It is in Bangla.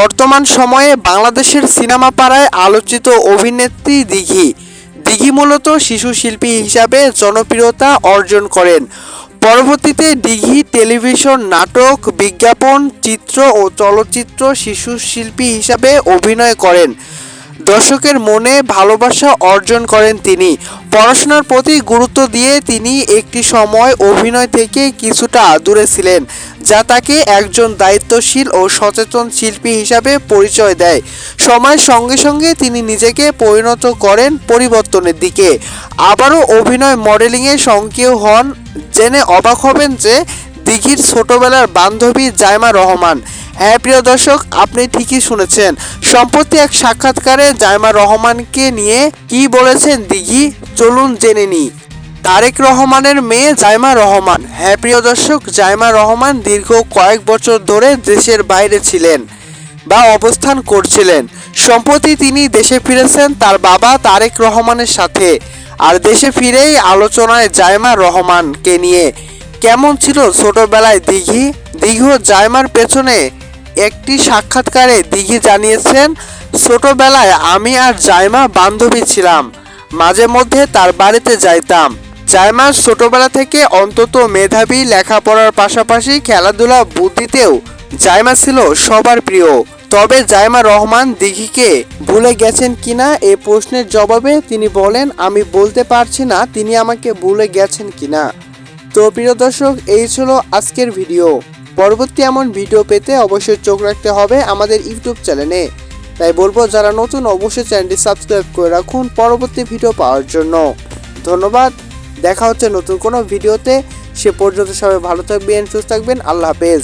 বর্তমান সময়ে বাংলাদেশের সিনেমা পাড়ায় আলোচিত অভিনেত্রী দিঘি। দিঘি মূলত শিশু শিল্পী হিসাবে জনপ্রিয়তা অর্জন করেন। পরবর্তীতে দিঘি টেলিভিশন, নাটক, বিজ্ঞাপন, চিত্র ও চলচ্চিত্র শিশু শিল্পী হিসাবে অভিনয় করেন। দর্শকের মনে ভালোবাসা অর্জন করেন তিনি। পড়াশোনার প্রতি গুরুত্ব দিয়ে তিনি একটি সময় অভিনয় থেকে কিছুটা দূরে ছিলেন, যা তাকে একজন দায়িত্বশীল ও সচেতন শিল্পী হিসাবে পরিচয় দেয়। সময়ের সঙ্গে সঙ্গে তিনি নিজেকে পরিণত করেন পরিবর্তনের দিকে। আবারও অভিনয়, মডেলিংয়ে সক্রিয় হন। জেনে অবাক হবেন যে দিঘির ছোটবেলার বান্ধবী জাইমা রহমান। হ্যাঁ প্রিয় দর্শক, আপনি ঠিকই শুনেছেন। সম্প্রতি এক সাক্ষাৎকারে জাইমা রহমানকে নিয়ে কি বলেছেন দিঘি, চলুন জেনে নিই। তারেক রহমানের মেয়ে জাইমা রহমান। হ্যাঁ প্রিয় দর্শক, জাইমা রহমান দীর্ঘ কয়েক বছর ধরে দেশের বাইরে ছিলেন বা অবস্থান করছিলেন। সম্প্রতি তিনি দেশে ফিরেছেন তার বাবা তারেক রহমানের সাথে। আর দেশে ফিরেই আলোচনায় জাইমা রহমানকে নিয়ে। কেমন ছিল ছোটবেলায় দিঘি? দিঘি ও জাইমার পেছনে একটি সাক্ষাৎকারে দিঘি জানিয়েছেন, ছোটবেলায় আমি আর জাইমা বান্ধবী ছিলাম, মাঝে মধ্যে তার বাড়িতে যাইতাম। জাইমা ছোটবেলা থেকে অন্তত মেধাবী, লেখাপড়ার পাশাপাশি খেলাধুলা, বুদ্ধিতেও জাইমা ছিল সবার প্রিয়। তবে জাইমা রহমান দিঘিকে ভুলে গেছেন কিনা এ প্রশ্নের জবাবে তিনি বলেন, আমি বলতে পারছি না তিনি আমাকে ভুলে গেছেন কিনা। তো প্রিয় দর্শক, এই ছিল আজকের ভিডিও। পরবর্তী এমন ভিডিও পেতে অবশ্যই চোখ রাখতে হবে আমাদের ইউটিউব চ্যানেলে। তাই বলবো, যারা নতুন অবশ্যই চ্যানেলটি সাবস্ক্রাইব করে রাখুন পরবর্তী ভিডিও পাওয়ার জন্য। ধন্যবাদ। দেখা হচ্ছে নতুন কোনো ভিডিওতে। সে পর্যন্ত সবাই ভালো থাকবেন, সুস্থ থাকবেন। আল্লাহ হাফেজ।